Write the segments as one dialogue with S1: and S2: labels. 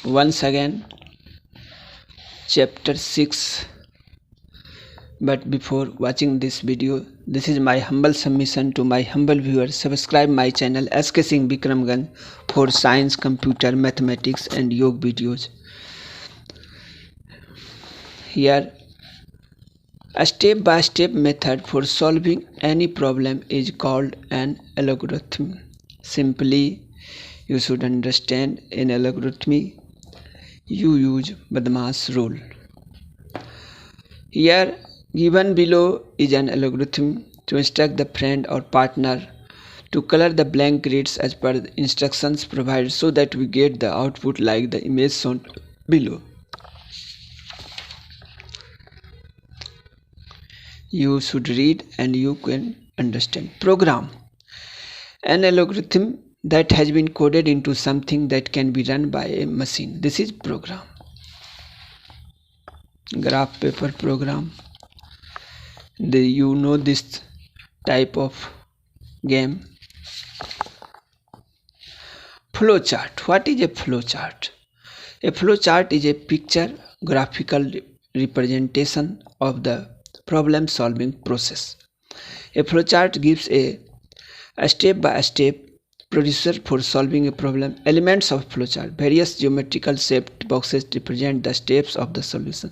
S1: once again chapter 6. But before watching this video, this is my humble submission to my humble viewers. Subscribe my channel SK Singh Bikramganj for science, computer, mathematics and yoga videos. Here a step-by-step method for solving any problem is called an algorithm. Simply, you should understand in algorithm you use Badmash rule. Here given below is an algorithm to instruct the friend or partner to color the blank grids as per the instructions provided so that we get the output like the image shown below. You should read and you can understand. Program. An algorithm that has been coded into something that can be run by a machine. This is program. Graph paper program. You know this type of game. Flowchart. What is a flowchart? A flowchart is a picture graphical representation of the problem solving process. A flowchart gives a step-by-step procedure for solving a problem. Elements of flowchart. Various geometrical shaped boxes represent the steps of the solution.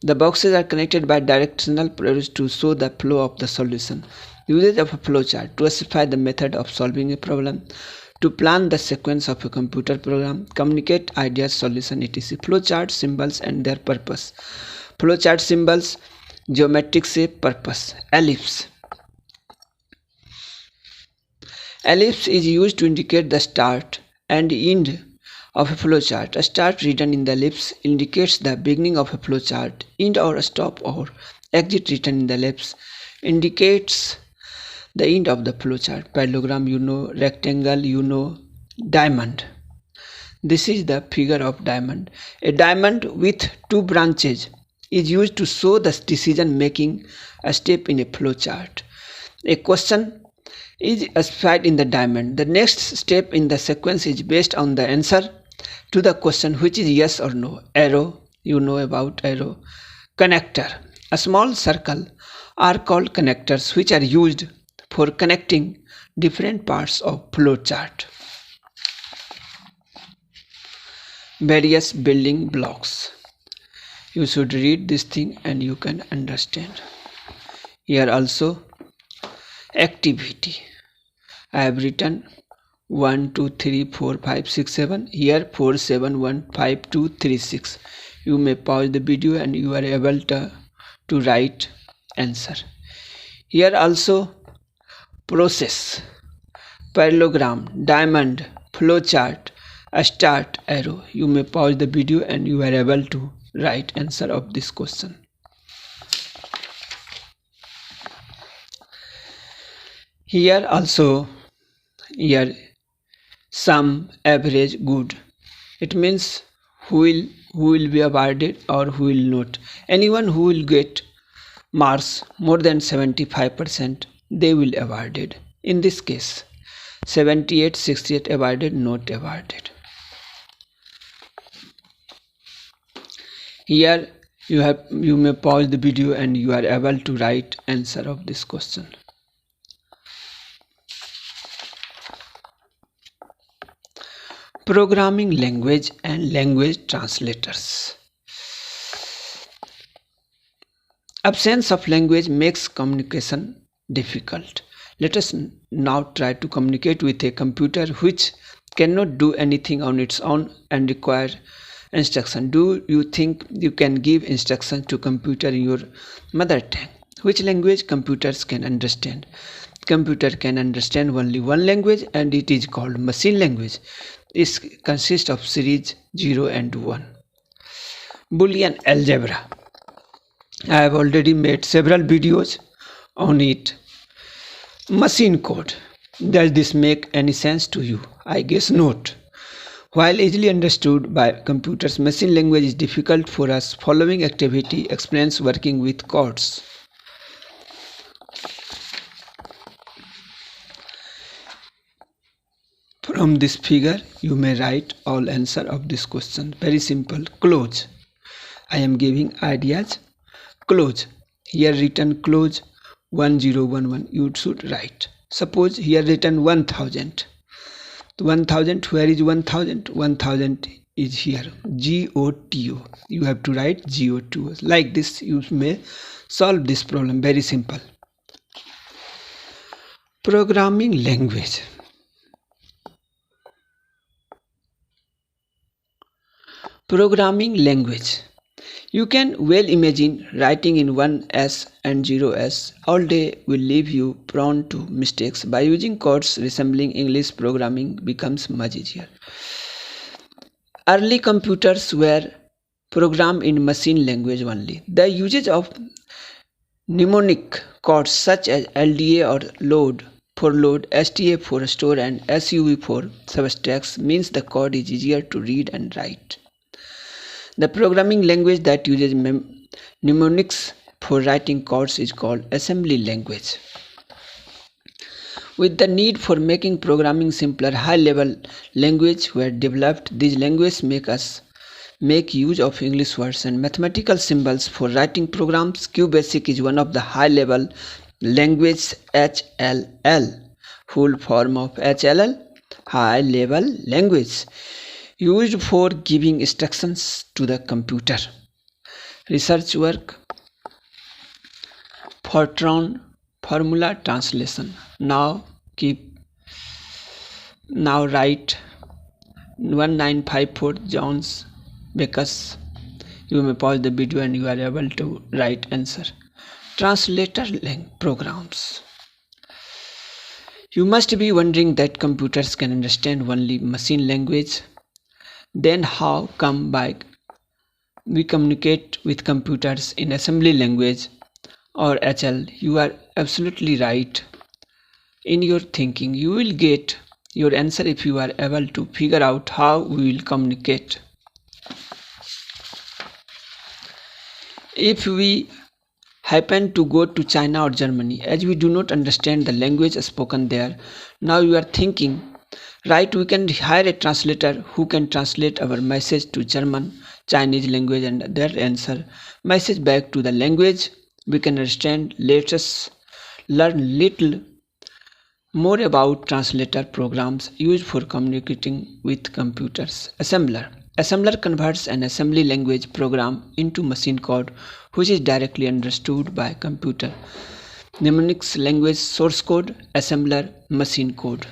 S1: The boxes are connected by directional arrows to show the flow of the solution. Usage of a flowchart: to specify the method of solving a problem, to plan the sequence of a computer program, communicate ideas, solution, etc. Flowchart symbols and their purpose. Flowchart symbols: geometric shape. Purpose: ellipse. Ellipse is used to indicate the start and end of a flowchart. A start written in the ellipse indicates the beginning of a flowchart. End or stop or exit written in the ellipse indicates the end of the flowchart. Parallelogram, you know. Rectangle, you know. Diamond. This is the figure of diamond. A diamond with two branches is used to show the decision making step in a flowchart. A question is specified in the diamond. The next step in the sequence is based on the answer to the question, which is yes or no. Arrow, you know about arrow. Connector. A small circle are called connectors, which are used for connecting different parts of flowchart. Various building blocks. You should read this thing and you can understand. Here also activity. I have written 1 2 3 4 5 6 7. Here 4 7 1 5 2 3 6. You may pause the video and you are able to write answer. Here also process, parallelogram, diamond, flowchart, a start, arrow. You may pause the video and you are able to write answer of this question. Here also, here sum, average, good. It means who will be awarded or who will not. Anyone who will get marks more than 75%, they will awarded. In this case 78, 68 awarded, not awarded. Here you may pause the video and you are able to write answer of this question. Programming language and language translators. Absence of language makes communication difficult. Let us now try to communicate with a computer which cannot do anything on its own and require instruction. Do you think you can give instructions to computer in your mother tongue? Which language computers can understand? Computer can understand only one language and it is called machine language. It consists of series 0 and 1. Boolean algebra. I have already made several videos on it. Machine code. Does this make any sense to you? I guess not. While easily understood by computers, machine language is difficult for us. Following activity explains working with codes. From this figure, you may write all answer of this question. Very simple. Close. I am giving ideas. Close. Here written close 1011. You should write. Suppose here written 1000. 1000. Where is 1000? 1000 is here. GOTO. You have to write GOTO. Like this, you may solve this problem. Very simple. Programming language. Programming language. You can well imagine writing in 1S and 0S all day will leave you prone to mistakes. By using codes resembling English, programming becomes much easier. Early computers were programmed in machine language only. The usage of mnemonic codes such as LDA or load for load, STA for store and SUV for subtracts means the code is easier to read and write. The programming language that uses mnemonics for writing codes is called assembly language. With the need for making programming simpler, high-level languages were developed. These languages make use of English words and mathematical symbols for writing programs. QBasic is one of the high-level languages. HLL, full form of HLL, high-level language, used for giving instructions to the computer. Research work. Fortran formula translation. Now write 1954 Jones Backus. You may pause the video and you are able to write answer. Translator programs. You must be wondering that computers can understand only machine language. Then how come we communicate with computers in assembly language or HL? You are absolutely right in your thinking. You will get your answer if you are able to figure out how we will communicate. If we happen to go to China or Germany, as we do not understand the language spoken there, now you are thinking, right, we can hire a translator who can translate our message to German, Chinese language and their answer message back to the language we can understand. Let us learn little more about translator programs used for communicating with computers. Assembler. Assembler converts an assembly language program into machine code which is directly understood by computer. Mnemonics language source code, assembler machine code.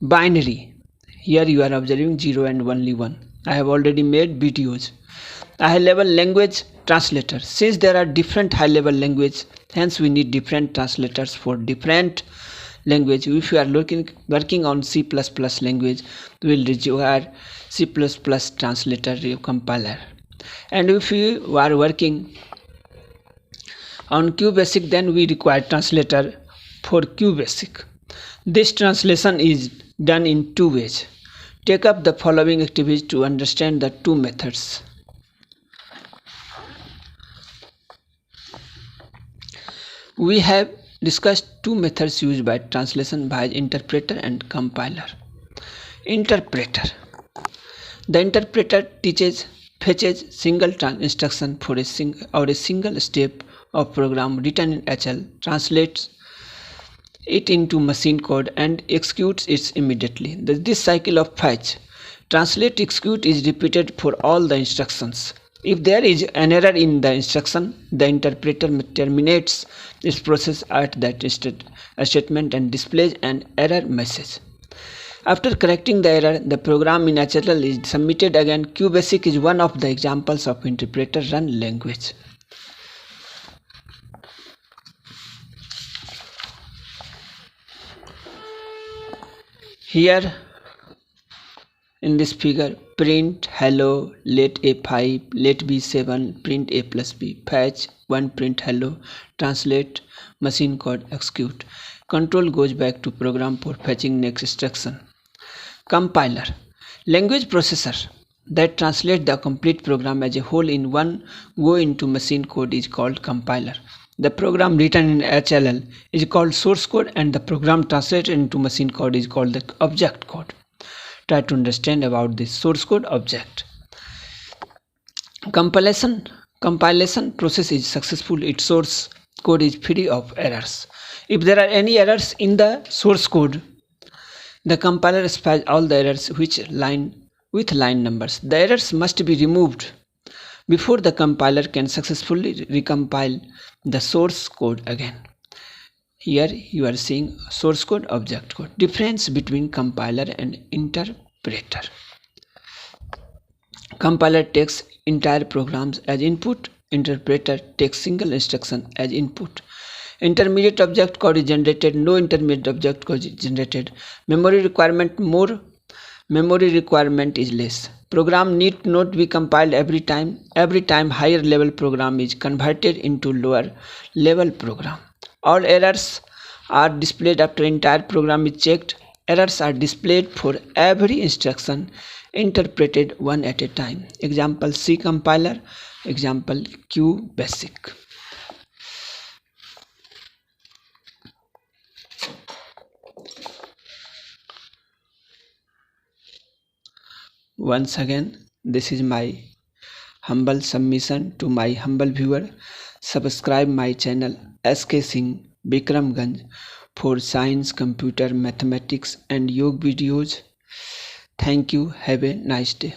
S1: Binary. Here you are observing 0 and only 1. I have already made videos. A high-level language translator. Since there are different high-level languages, hence we need different translators for different language. If you are working on C++ language, we will require C++ translator compiler. And if you are working on QBasic, then we require translator for QBasic. This translation is done in two ways. Take up the following activities to understand the two methods. We have discussed two methods used by translation by interpreter and compiler. Interpreter. The interpreter fetches single instruction for a single step of program written in HL, translates it into machine code and executes it immediately. This cycle of fetch, translate, execute is repeated for all the instructions. If there is an error in the instruction, the interpreter terminates its process at that statement and displays an error message. After correcting the error, the program in HL is submitted again. QBasic is one of the examples of interpreter run language. Here in this figure, print hello, let A5, let B7, print A plus B, fetch 1, print hello, translate, machine code, execute. Control goes back to program for fetching next instruction. Compiler, language processor that translates the complete program as a whole in one go into machine code is called compiler. The program written in HLL is called source code, and the program translated into machine code is called the object code. Try to understand about this source code object. Compilation process is successful. Its source code is free of errors. If there are any errors in the source code, the compiler specifies all the errors with line numbers. The errors must be removed before the compiler can successfully recompile the source code again. Here you are seeing source code, object code. Difference between compiler and interpreter. Compiler takes entire programs as input. Interpreter takes single instruction as input. Intermediate object code is generated. No intermediate object code is generated. Memory requirement more. Memory requirement is less. Program need not be compiled every time. Every time higher level program is converted into lower level program. All errors are displayed after entire program is checked. Errors are displayed for every instruction interpreted one at a time. Example C compiler, example Q basic. Once again, this is my humble submission to my humble viewer. Subscribe my channel SK Singh Bikramganj for science, computer, mathematics and yoga videos. Thank you. Have a nice day.